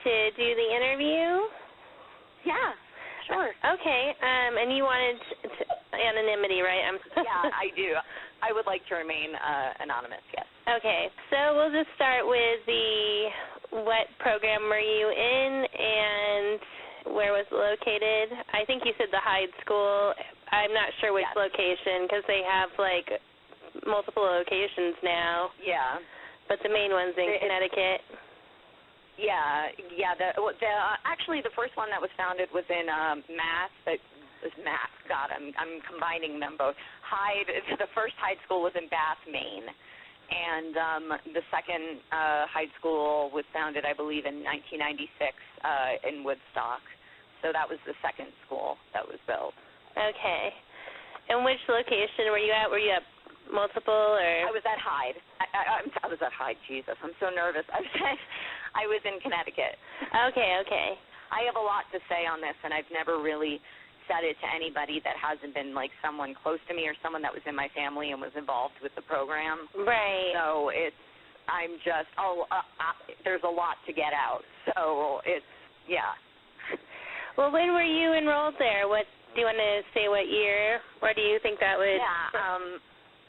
to do the interview? Yeah, sure. Okay, and you wanted anonymity, right? Yeah, I do. I would like to remain anonymous, yes. Okay, so we'll just start with what program were you in and where was it located? I think you said the Hyde School. I'm not sure which location because they have, like, multiple locations now. Yeah. But the main one's in Connecticut. Yeah. Actually, the first one that was founded was in Mass. God, I'm combining them both. Hyde. The first Hyde School was in Bath, Maine, and the second Hyde School was founded, I believe, in 1996 in Woodstock. So that was the second school that was built. Okay. And which location were you at? Were you at multiple or? I was at Hyde. I was at Hyde. Jesus, I'm so nervous. I was in Connecticut. Okay. I have a lot to say on this, and I've never really said it to anybody that hasn't been like someone close to me or someone that was in my family and was involved with the program. Right. So there's a lot to get out. So Well, when were you enrolled there? What do you want to say? What year? Or do you think that would? Yeah.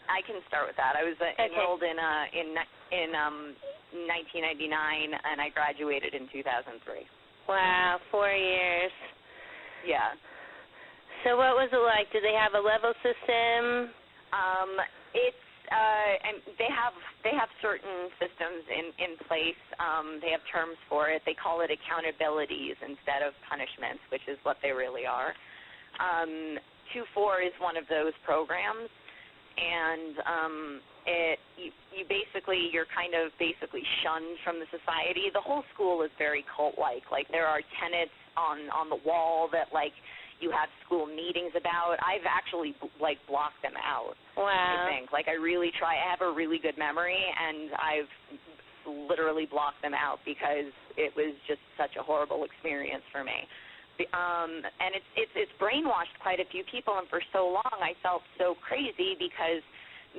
I can start with that. I was enrolled in 1999, and I graduated in 2003. Wow, 4 years. Yeah. So what was it like? Did they have a level system? And they have certain systems in place. They have terms for it. They call it accountabilities instead of punishments, which is what they really are. 2-4 is one of those programs, and you're kind of basically shunned from the society. The whole school is very cult-like. Like, there are tenets on the wall that, like, you have school meetings about. I've actually, like, blocked them out. Wow. I think. Like, I really try. I have a really good memory, and I've literally blocked them out because it was just such a horrible experience for me. And it's brainwashed quite a few people, and for so long I felt so crazy because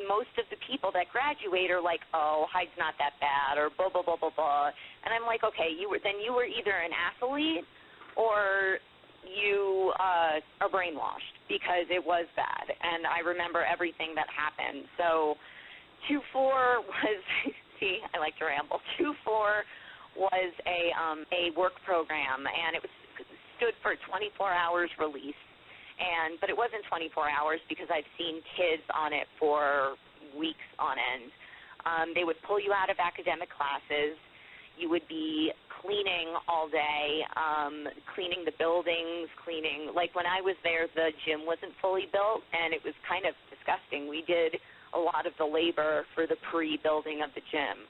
most of the people that graduate are like, oh, Hyde's not that bad, or blah, blah, blah, blah, blah. And I'm like, okay, you were either an athlete or you are brainwashed because it was bad. And I remember everything that happened. So 2-4 was, see, I like to ramble. 2-4 was a work program, and it stood for 24 hours release. But it wasn't 24 hours because I've seen kids on it for weeks on end. They would pull you out of academic classes. You would be cleaning all day, cleaning the buildings, like when I was there, the gym wasn't fully built, and it was kind of disgusting. We did a lot of the labor for the pre-building of the gym.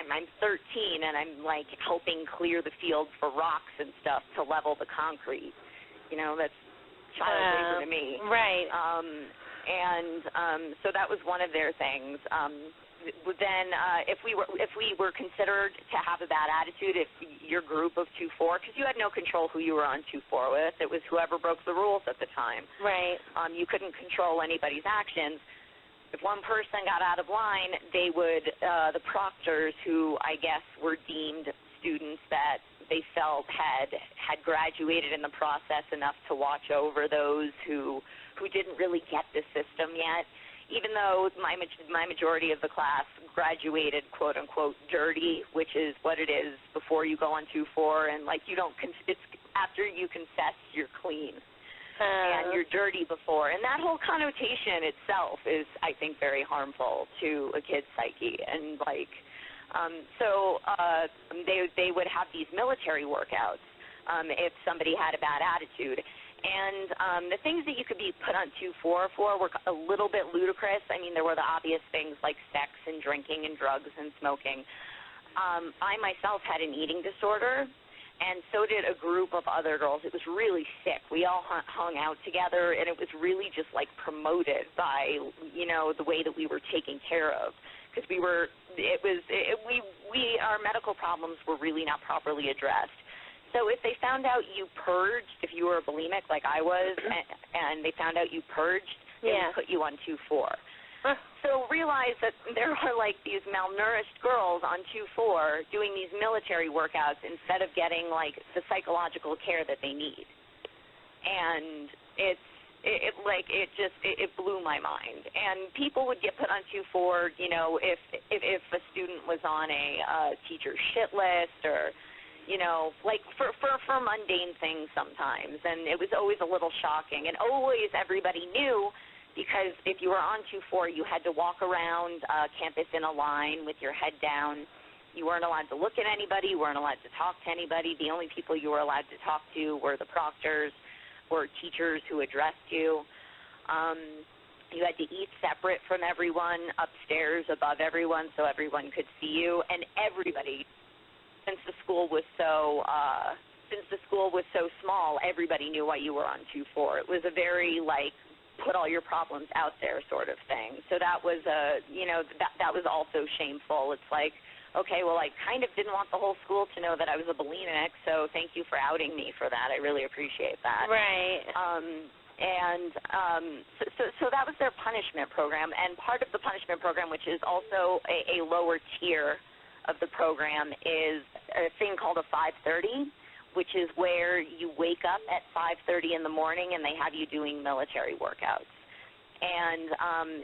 I'm 13, and I'm, like, helping clear the field for rocks and stuff to level the concrete. That's child labor to me. Right. So that was one of their things. Then if we were considered to have a bad attitude, if your group of 2-4, because you had no control who you were on 2-4 with, it was whoever broke the rules at the time. Right. You couldn't control anybody's actions. If one person got out of line, they would, the proctors, who I guess were deemed students that they felt had graduated in the process enough to watch over those who didn't really get the system yet. Even though my majority of the class graduated, quote unquote, dirty, which is what it is before you go on 2-4, and like it's after you confess you're clean. And you're dirty before. And that whole connotation itself is, I think, very harmful to a kid's psyche. And, like, they would have these military workouts if somebody had a bad attitude. And the things that you could be put on 2-4 for were a little bit ludicrous. I mean, there were the obvious things like sex and drinking and drugs and smoking. I myself had an eating disorder, and so did a group of other girls. It was really sick. We all hung out together, and it was really just, like, promoted by, the way that we were taken care of. Because our medical problems were really not properly addressed. So if they found out you purged, if you were a bulimic like I was, and they found out you purged, they would put you on 2-4. So realize that there are like these malnourished girls on 2-4 doing these military workouts instead of getting like the psychological care that they need. And it blew my mind. And people would get put on 2-4, you know, if a student was on a teacher's shit list, or, you know, like for mundane things sometimes. And it was always a little shocking. And always everybody knew, because if you were on 2-4, you had to walk around campus in a line with your head down. You weren't allowed to look at anybody. You weren't allowed to talk to anybody. The only people you were allowed to talk to were the proctors or teachers who addressed you. You had to eat separate from everyone, upstairs above everyone, so everyone could see you. And everybody, since the school was so small, everybody knew why you were on 2-4. It was a very like put all your problems out there sort of thing. So that was that was also shameful. It's like, okay, well, I kind of didn't want the whole school to know that I was a bulimic, so thank you for outing me for that. I really appreciate that. Right. So that was their punishment program, and part of the punishment program, which is also a lower tier of the program, is a thing called a 5:30, which is where you wake up at 5:30 in the morning and they have you doing military workouts. And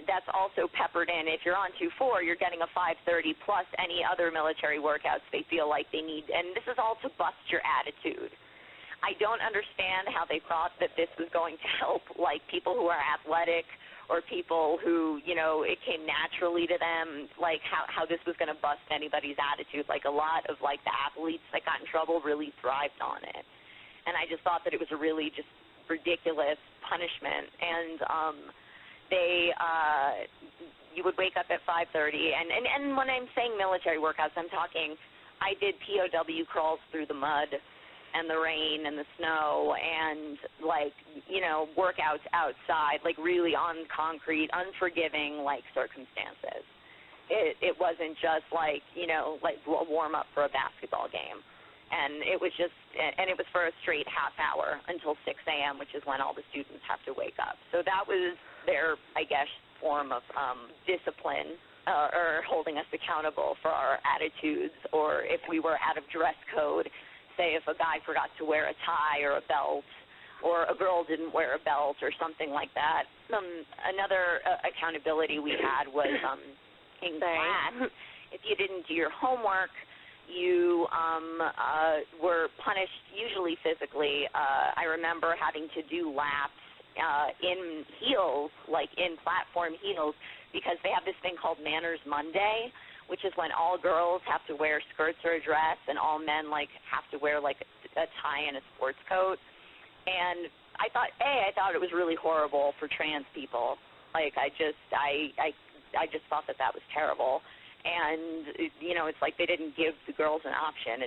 that's also peppered in. If you're on 2-4, you're getting a 5:30 plus any other military workouts they feel like they need. And this is all to bust your attitude. I don't understand how they thought that this was going to help, like, people who are athletic or people who, you know, it came naturally to them, like how this was going to bust anybody's attitude. Like, a lot of, like, the athletes that got in trouble really thrived on it. And I just thought that it was a really just ridiculous punishment. And you would wake up at 5:30, and when I'm saying military workouts, I'm talking, I did POW crawls through the mud and the rain and the snow, and, like, you know, workouts outside, like really on concrete, unforgiving, like, circumstances. It wasn't just like, you know, like a warm up for a basketball game. And it was just, and it was for a straight half hour until 6 a.m., which is when all the students have to wake up. So that was their, I guess, form of discipline, or holding us accountable for our attitudes, or if we were out of dress code, say if a guy forgot to wear a tie or a belt, or a girl didn't wear a belt or something like that. Another accountability we had was in class, if you didn't do your homework, you were punished, usually physically. I remember having to do laps in heels, like in platform heels, because they have this thing called Manners Monday, which is when all girls have to wear skirts or a dress, and all men, like, have to wear, like, a tie and a sports coat. And I thought it was really horrible for trans people. Like, I just thought that was terrible. And, you know, it's like they didn't give the girls an option.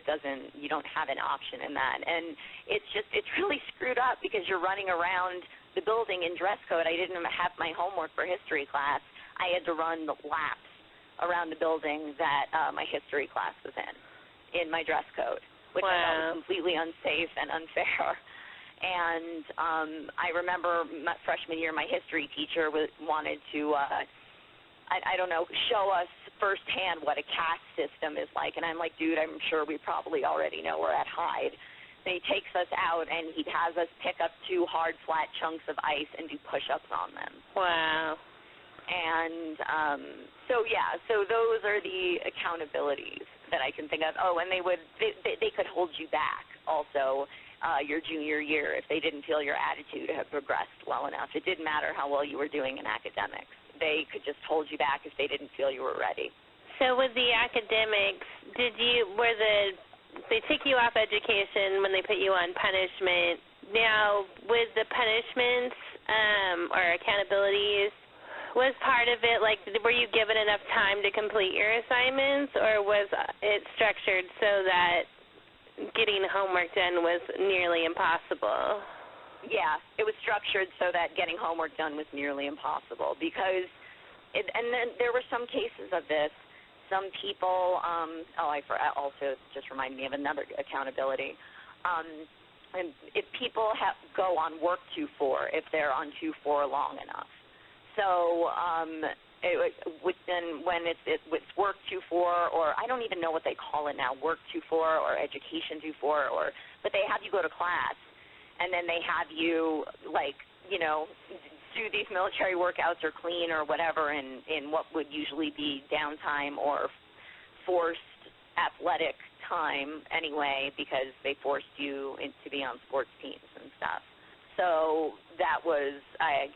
You don't have an option in that. And it's really screwed up because you're running around the building in dress code. I didn't have my homework for history class. I had to run the laps around the building that my history class was in my dress code, which I thought was completely unsafe and unfair. And I remember my freshman year, my history teacher wanted to, I don't know, show us firsthand what a caste system is like. And I'm like, dude, I'm sure we probably already know we're at Hyde. And he takes us out, and he has us pick up 2 hard, flat chunks of ice and do push-ups on them. Wow. And so those are the accountabilities that I can think of. Oh, and they could hold you back also your junior year if they didn't feel your attitude had progressed well enough. It didn't matter how well you were doing in academics. They could just hold you back if they didn't feel you were ready. So with the academics, they took you off education when they put you on punishment. Now, with the punishments or accountabilities, was part of it, like, were you given enough time to complete your assignments, or was it structured so that getting homework done was nearly impossible? Yeah, it was structured so that getting homework done was nearly impossible because, and then there were some cases of this. Some people, also just reminded me of another accountability. And if people go on work 2-4, if they're on 2-4 long enough. So when it's work 2-4, or I don't even know what they call it now, work 2-4 or education 2-4, but they have you go to class, and then they have you, like, you know, do these military workouts or clean or whatever in what would usually be downtime or forced athletic time anyway, because they forced you to be on sports teams and stuff. So that was, I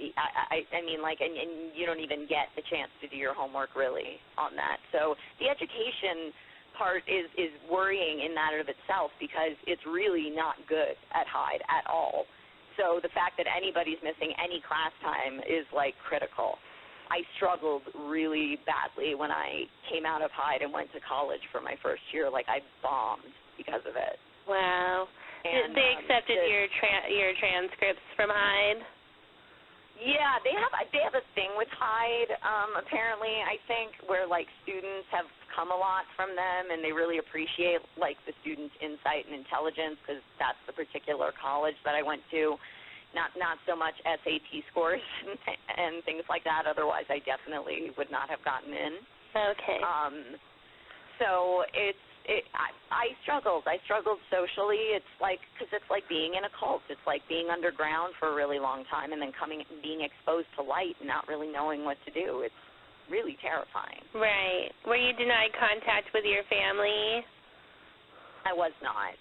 mean, like, and you don't even get the chance to do your homework really on that. So the education part is worrying in that of itself, because it's really not good at Hyde at all. So the fact that anybody's missing any class time is, like, critical. I struggled really badly when I came out of Hyde and went to college for my first year. Like, I bombed because of it. Wow. And they accepted your transcripts from Hyde? Yeah, they have a thing with Hyde, apparently, I think, where, like, students have come a lot from them, and they really appreciate, like, the students' insight and intelligence, because that's the particular college that I went to. Not so much SAT scores and things like that. Otherwise, I definitely would not have gotten in. Okay. So I struggled. I struggled socially. It's like, because it's like being in a cult. It's like being underground for a really long time and then being exposed to light and not really knowing what to do. It's really terrifying. Right. Were you denied contact with your family? I was not.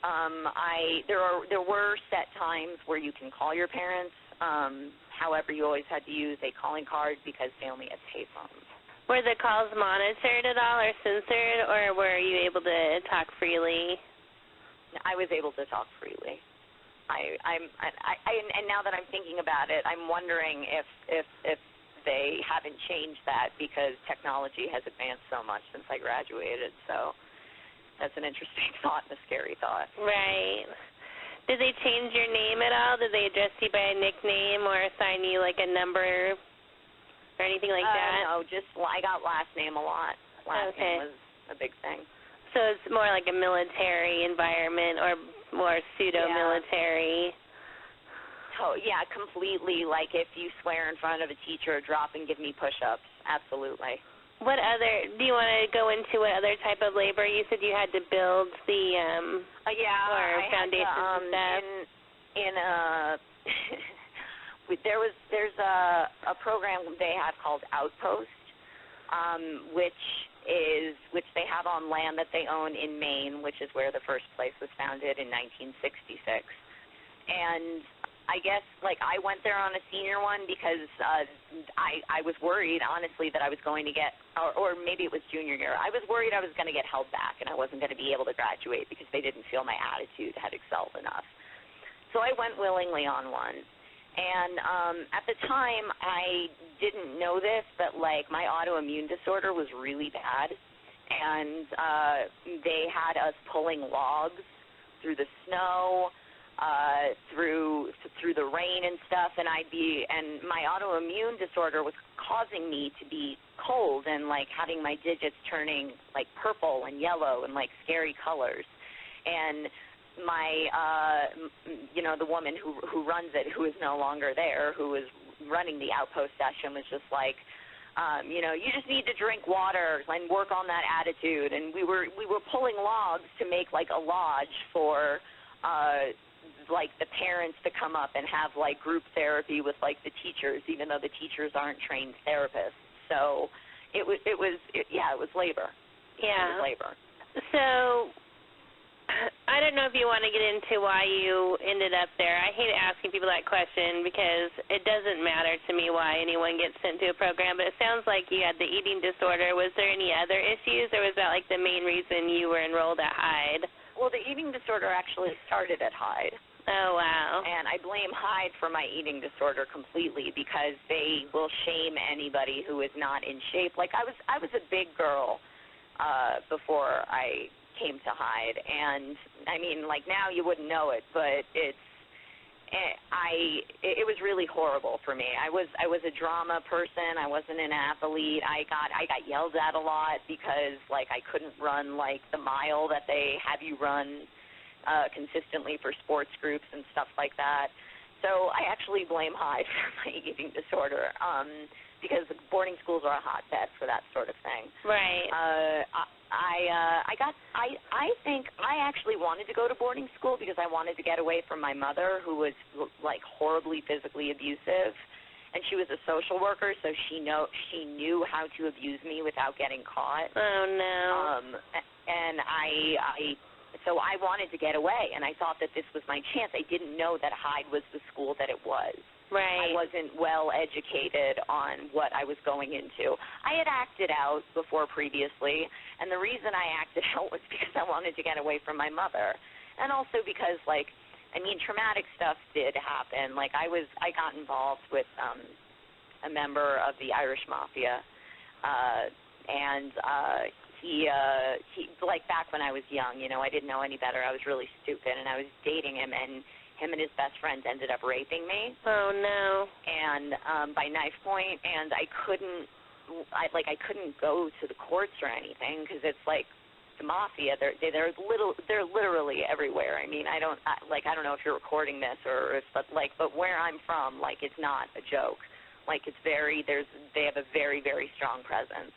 There were set times where you can call your parents. However, you always had to use a calling card because they only had payphones. Were the calls monitored at all or censored, or were you able to talk freely? I was able to talk freely. And now that I'm thinking about it, I'm wondering if they haven't changed that, because technology has advanced so much since I graduated. So that's an interesting thought and a scary thought. Right. Did they change your name at all? Did they address you by a nickname or assign you, like, a number or anything like that? No, just I got last name a lot. Last name was a big thing. So it's more like a military environment or more pseudo-military. Yeah. Oh, yeah, completely. Like, if you swear in front of a teacher, drop and give me push-ups. Absolutely. What other, do you want to go into what other type of labor? You said you had to build the, foundations and stuff. There's a program they have called Outpost, which they have on land that they own in Maine, which is where the first place was founded in 1966. And I guess, like, I went there on a senior one because I was worried, honestly, that I was going to get, or maybe it was junior year, I was worried I was going to get held back and I wasn't going to be able to graduate because they didn't feel my attitude had excelled enough. So I went willingly on one. And at the time, I didn't know this, but, like, my autoimmune disorder was really bad. And they had us pulling logs through the snow, through the rain and stuff, and my autoimmune disorder was causing me to be cold and, like, having my digits turning, like, purple and yellow and, like, scary colors. And my the woman who runs it, who is no longer there, who was running the Outpost session, was just like, you just need to drink water and work on that attitude. And we were pulling logs to make, like, a lodge for like the parents to come up and have, like, group therapy with, like, the teachers, even though the teachers aren't trained therapists. So it was labor. Yeah. It was labor. So I don't know if you want to get into why you ended up there. I hate asking people that question because it doesn't matter to me why anyone gets sent to a program, but it sounds like you had the eating disorder. Was there any other issues, or was that, like, the main reason you were enrolled at Hyde? Well, the eating disorder actually started at Hyde. Oh, wow. And I blame Hyde for my eating disorder completely because they will shame anybody who is not in shape. Like, I was a big girl before I came to Hyde, and I mean, like, now you wouldn't know it, but it was really horrible for me. I was a drama person. I wasn't an athlete. I got yelled at a lot because, like, I couldn't run, like, the mile that they have you run consistently for sports groups and stuff like that. So I actually blame Hyde for my eating disorder. because boarding schools are a hotbed for that sort of thing. Right. I think I actually wanted to go to boarding school because I wanted to get away from my mother, who was like horribly physically abusive, and she was a social worker, so she knew how to abuse me without getting caught. Oh no. And so I wanted to get away, and I thought that this was my chance. I didn't know that Hyde was the school that it was. Right. I wasn't well educated on what I was going into. I had acted out before previously, and the reason I acted out was because I wanted to get away from my mother, and also because, like, I mean, traumatic stuff did happen. Like, I got involved with a member of the Irish Mafia, and he like back when I was young, you know, I didn't know any better. I was really stupid, and I was dating him, and him and his best friend ended up raping me. Oh no. And by knife point, and I couldn't go to the courts or anything because it's like the mafia. They're literally everywhere. I mean, I don't know if you're recording this but where I'm from, like, it's not a joke. Like, it's they have a very, very strong presence.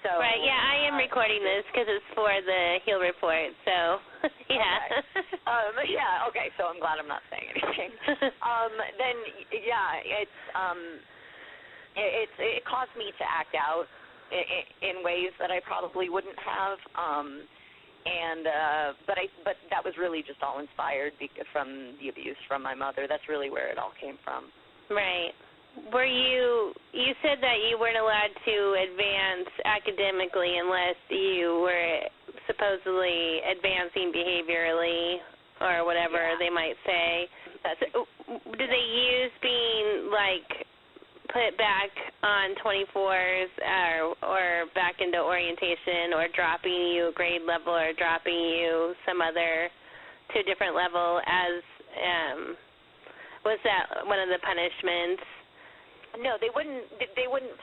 So, right, yeah, I am recording this because it's for the Heel Report, so, yeah. Okay. Yeah, okay, so I'm glad I'm not saying anything. Then, yeah, it caused me to act out in ways that I probably wouldn't have, but that was really just all inspired from the abuse from my mother. That's really where it all came from. Right. You said that you weren't allowed to advance academically unless you were supposedly advancing behaviorally or whatever they might say. So, do they use being, like, put back on 24s or back into orientation or dropping you a grade level or dropping you some other to a different level as, was that one of the punishments? No, they wouldn't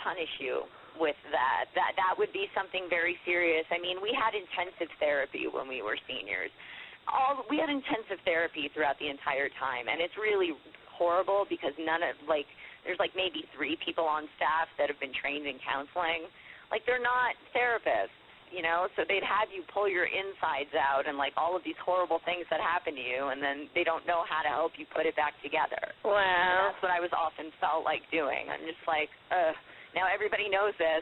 punish you with that. That would be something very serious. I mean, we had intensive therapy when we were seniors. We had intensive therapy throughout the entire time, and it's really horrible because there's like maybe 3 people on staff that have been trained in counseling. Like, they're not therapists, you know, so they'd have you pull your insides out and, like, all of these horrible things that happen to you, and then they don't know how to help you put it back together. Wow. And that's what I was often felt like doing. I'm just like, now everybody knows this.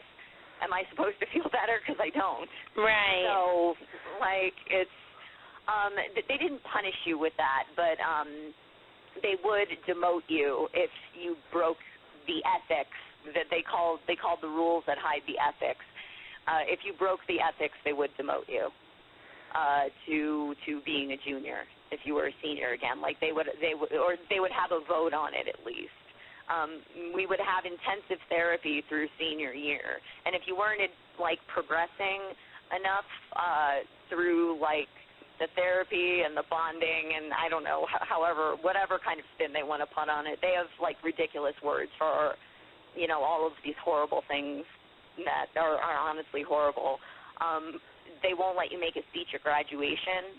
Am I supposed to feel better? Because I don't. Right. So, like, it's, they didn't punish you with that, but they would demote you if you broke the ethics that they called the rules that Hyde the ethics. If you broke the ethics, they would demote you to being a junior. If you were a senior again, like they would have a vote on it at least. We would have intensive therapy through senior year, and if you weren't like progressing enough through like the therapy and the bonding and I don't know, whatever kind of spin they want to put on it, they have like ridiculous words for, you know, all of these horrible things that are honestly horrible. They won't let you make a speech at graduation,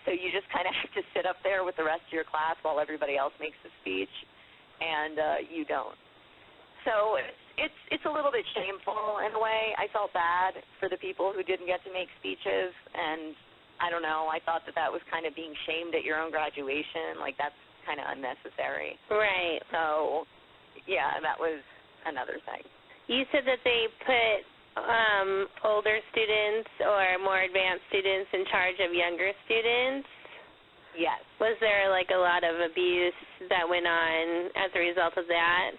so you just kind of have to sit up there with the rest of your class while everybody else makes the speech, and you don't. So it's a little bit shameful in a way. I felt bad for the people who didn't get to make speeches, and I don't know, I thought that was kind of being shamed at your own graduation. Like, that's kind of unnecessary. Right. So, yeah, that was another thing. You said that they put older students or more advanced students in charge of younger students? Yes. Was there, like, a lot of abuse that went on as a result of that?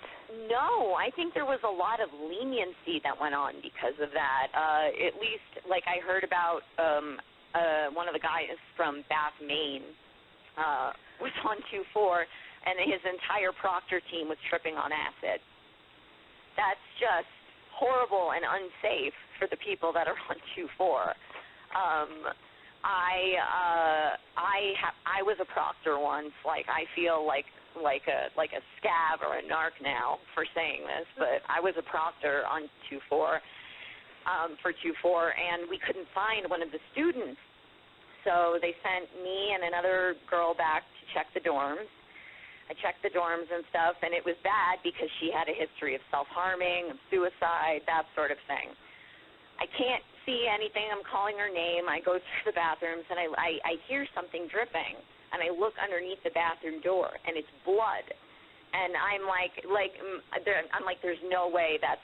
No, I think there was a lot of leniency that went on because of that. At least, like, I heard about one of the guys from Bath, Maine, was on 2-4, and his entire proctor team was tripping on acid. That's just horrible and unsafe for the people that are on 2-4. I was a proctor once. Like, I feel like a scab or a narc now for saying this, but I was a proctor on 2-4 for 2-4, and we couldn't find one of the students. So they sent me and another girl back to check the dorms. I checked the dorms and stuff, and it was bad because she had a history of self-harming, of suicide, that sort of thing. I can't see anything. I'm calling her name. I go through the bathrooms, and I hear something dripping, and I look underneath the bathroom door, and it's blood. And I'm like, there's no way that's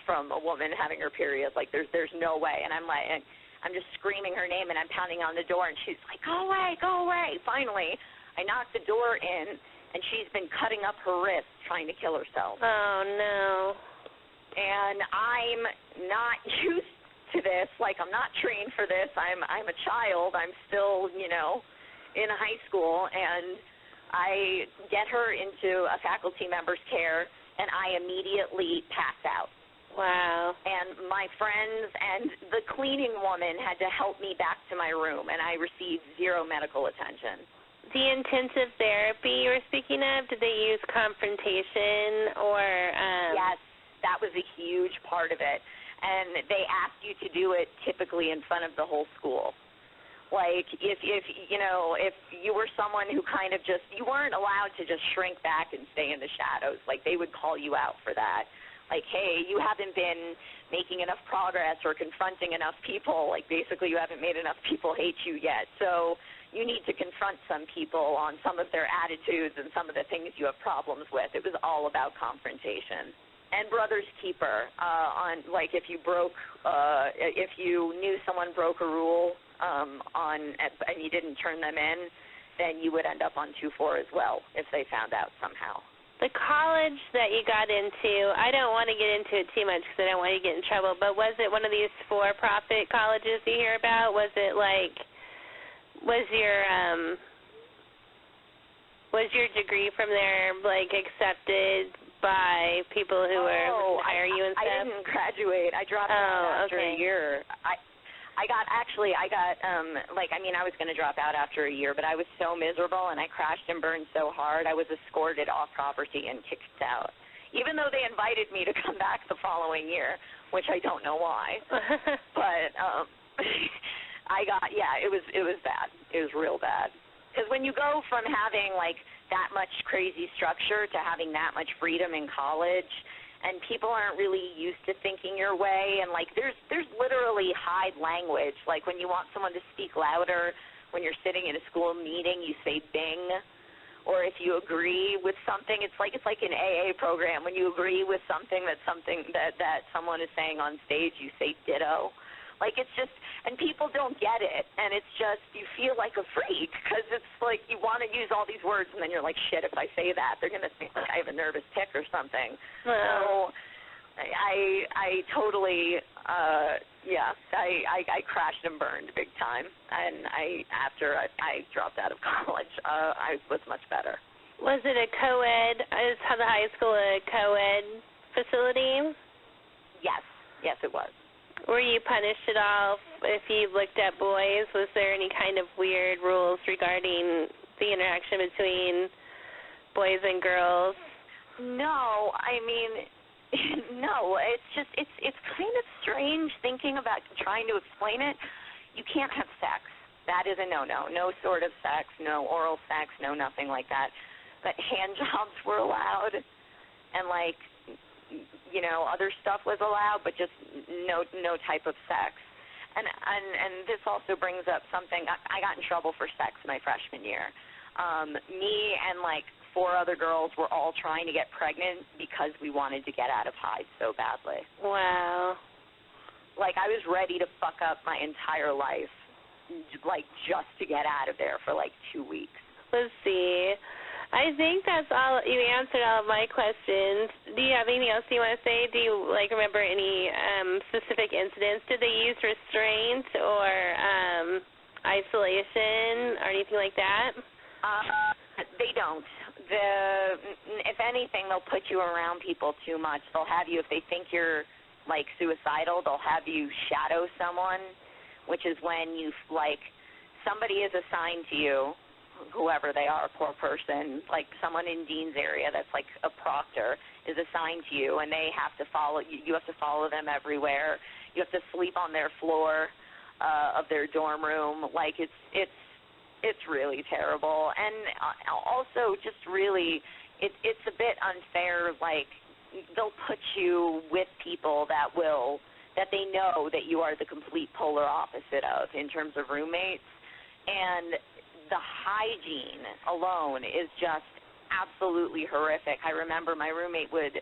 from a woman having her period. Like, there's no way. And I'm just screaming her name, and I'm pounding on the door, and she's like, go away, go away. Finally, I knock the door in, and she's been cutting up her wrist trying to kill herself. Oh, no. And I'm not used to this. Like, I'm not trained for this. I'm a child. I'm still, in high school, and I get her into a faculty member's care, and I immediately pass out. Wow. And my friends and the cleaning woman had to help me back to my room, and I received zero medical attention. The intensive therapy you were speaking of, did they use confrontation or Yes, that was a huge part of it. And they asked you to do it typically in front of the whole school. Like, if you were someone who kind of just, you weren't allowed to just shrink back and stay in the shadows. Like, they would call you out for that. Like, hey, you haven't been making enough progress or confronting enough people. Like, basically, you haven't made enough people hate you yet. So you need to confront some people on some of their attitudes and some of the things you have problems with. It was all about confrontation. And brother's keeper, if you knew someone broke a rule and you didn't turn them in, then you would end up on 2-4 as well if they found out somehow. The college that you got into, I don't want to get into it too much because I don't want you to get in trouble, but was it one of these for-profit colleges you hear about? Was it like, was your degree from there, like, accepted by people who were to hire you and stuff? I didn't graduate. I dropped out after a year. I was going to drop out after a year, but I was so miserable and I crashed and burned so hard, I was escorted off property and kicked out. Even though they invited me to come back the following year, which I don't know why. But it was bad. It was real bad. Because when you go from having, like, that much crazy structure to having that much freedom in college, and people aren't really used to thinking your way, and, like, there's literally Hyde language. Like, when you want someone to speak louder, when you're sitting in a school meeting, you say bing. Or if you agree with something, it's like an AA program. When you agree with something that someone is saying on stage, you say ditto. Like, it's just, and people don't get it, and it's just, you feel like a freak, because it's like you want to use all these words, and then you're like, shit, if I say that, they're going to think like I have a nervous tic or something. So I totally, I crashed and burned big time, and after I dropped out of college, I was much better. Was it a co-ed, is the high school a co-ed facility? Yes, it was. Were you punished at all if you looked at boys? Was there any kind of weird rules regarding the interaction between boys and girls? No, no. It's just it's kind of strange thinking about trying to explain it. You can't have sex. That is a no-no. No sort of sex, no oral sex, no nothing like that. But hand jobs were allowed, and other stuff was allowed, but just no type of sex. And this also brings up something. I got in trouble for sex my freshman year. Me and 4 other girls were all trying to get pregnant because we wanted to get out of Hyde so badly. Wow. I was ready to fuck up my entire life, just to get out of there for 2 weeks. Let's see. I think that's all. You answered all of my questions. Do you have anything else you want to say? Do you remember any specific incidents? Did they use restraint or isolation or anything like that? They don't. If anything, they'll put you around people too much. They'll have you, if they think you're suicidal, they'll have you shadow someone, which is when somebody is assigned to you, whoever they are, a poor person, someone in Dean's area that's a proctor is assigned to you, and they have to follow you. You have to follow them everywhere. You have to sleep on their floor of their dorm room. It's it's really terrible. And also just really it's a bit unfair. Like, they'll put you with people that they know that you are the complete polar opposite of in terms of roommates, and the hygiene alone is just absolutely horrific. I remember my roommate would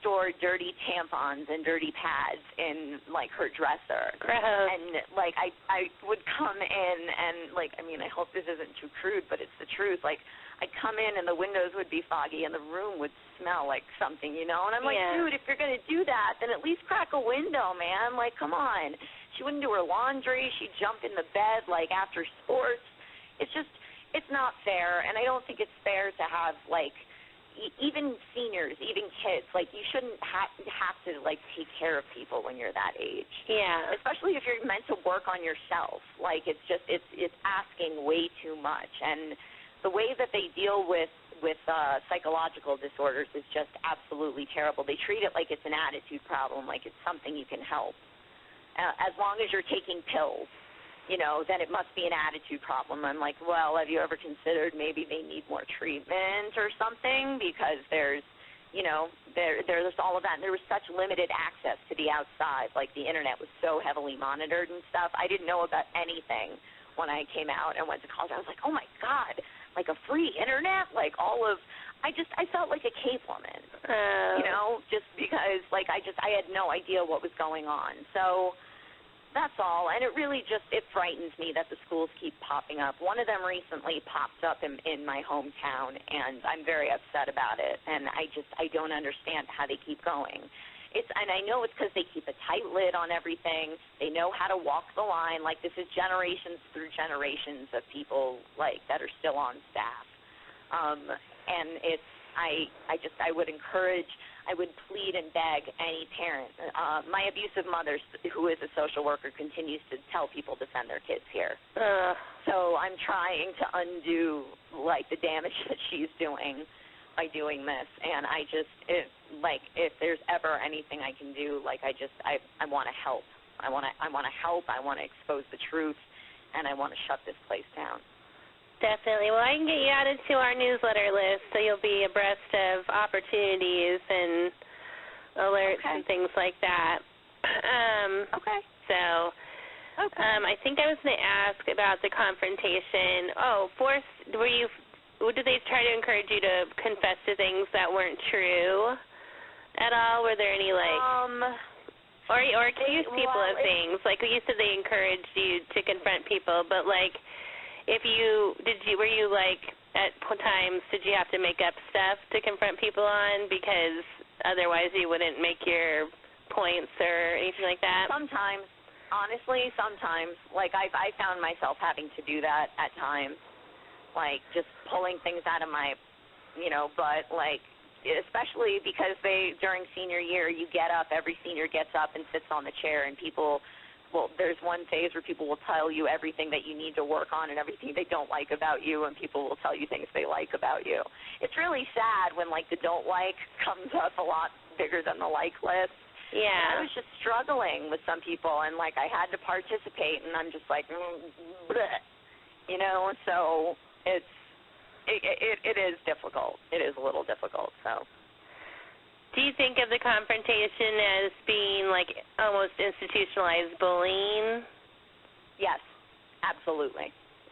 store dirty tampons and dirty pads in, like, her dresser. Gross. And, like, I would come in and, like, I mean, I hope this isn't too crude, but it's the truth. Like, I'd come in and the windows would be foggy and the room would smell like something, you know? And I'm like, dude, if you're going to do that, then at least crack a window, man. Like, come on. She wouldn't do her laundry. She'd jump in the bed, like, after sports. It's just, it's not fair. And I don't think it's fair to have, like, even seniors, even kids, like, you shouldn't have to, like, take care of people when you're that age. Yeah. Especially if you're meant to work on yourself. Like, it's just, it's asking way too much. And the way that they deal with psychological disorders is just absolutely terrible. They treat it like it's an attitude problem, like it's something you can help. As long as you're taking pills, you know, then it must be an attitude problem. I'm like, well, have you ever considered maybe they need more treatment or something? Because there's, you know, there's all of that. And there was such limited access to the outside. Like, the Internet was so heavily monitored and stuff. I didn't know about anything when I came out and went to college. I was like, oh, my God, like a free Internet? Like, I felt like a cave woman, you know, just because, like, I had no idea what was going on. So that's all. And it really just, it frightens me that the schools keep popping up. One of them recently popped up in my hometown, and I'm very upset about it. And I don't understand how they keep going. And I know it's because they keep a tight lid on everything. They know how to walk the line. Like, this is generations through generations of people, like, that are still on staff. And it's, I would encourage, I would plead and beg any parent. My abusive mother, who is a social worker, continues to tell people to send their kids here. So I'm trying to undo, like, the damage that she's doing by doing this. And if there's ever anything I can do, like, I want to help. I want to help. I want to expose the truth, and I want to shut this place down. Definitely. Well, I can get you added to our newsletter list, so you'll be abreast of opportunities and alerts and things like that. Okay. So, I think I was going to ask about the confrontation. Oh, did they try to encourage you to confess to things that weren't true at all?Ere there any, like, or accuse people of things? Like, you said they encouraged you to confront people, but, like, were you, like, at times, did you have to make up stuff to confront people on because otherwise you wouldn't make your points or anything like that? Sometimes. Honestly, sometimes. Like, I found myself having to do that at times, like, just pulling things out of my, you know, butt, like, especially because during senior year, you get up, every senior gets up and sits on the chair, and people, well, there's one phase where people will tell you everything that you need to work on and everything they don't like about you, and people will tell you things they like about you. It's really sad when, like, the don't like comes up a lot bigger than the like list. Yeah. And I was just struggling with some people, and, like, I had to participate, and I'm just like, bleh, you know, so it is difficult. It is a little difficult, so. Do you think of the confrontation as being, like, almost institutionalized bullying? Yes, absolutely.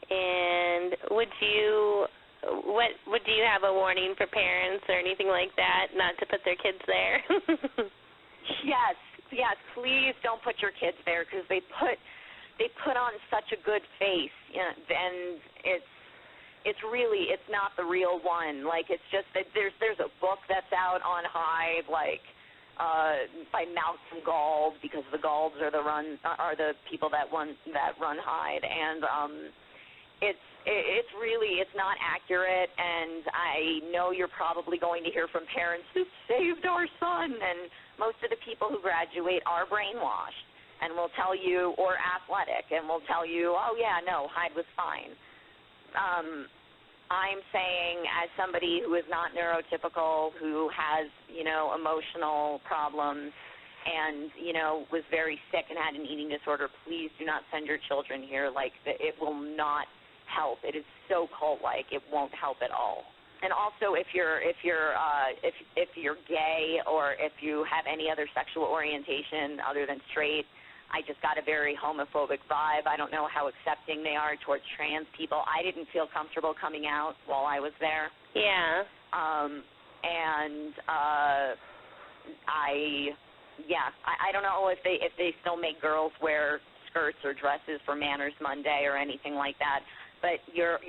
And would you have a warning for parents or anything like that, not to put their kids there? Yes, please don't put your kids there, because they put on such a good face, you know, and it's not the real one. Like, it's just that there's a book that's out on Hyde, like, by Malcolm Guld, because the Goulds are the people that run Hyde, and it's not accurate. And I know you're probably going to hear from parents who saved our son, and most of the people who graduate are brainwashed and will tell you, or athletic, and will tell you, oh yeah, no, Hyde was fine. I'm saying, as somebody who is not neurotypical, who has, you know, emotional problems, and, you know, was very sick and had an eating disorder, please do not send your children here. Like, it will not help. It is so cult-like. It won't help at all. And also, if you're gay or if you have any other sexual orientation other than straight, I just got a very homophobic vibe. I don't know how accepting they are towards trans people. I didn't feel comfortable coming out while I was there. Yeah. I don't know if they still make girls wear skirts or dresses for Manners Monday or anything like that. But your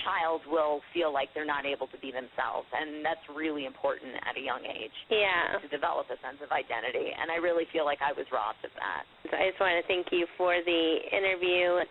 child will feel like they're not able to be themselves, and that's really important at a young age. Yeah. To develop a sense of identity, and I really feel like I was robbed of that. I just want to thank you for the interview.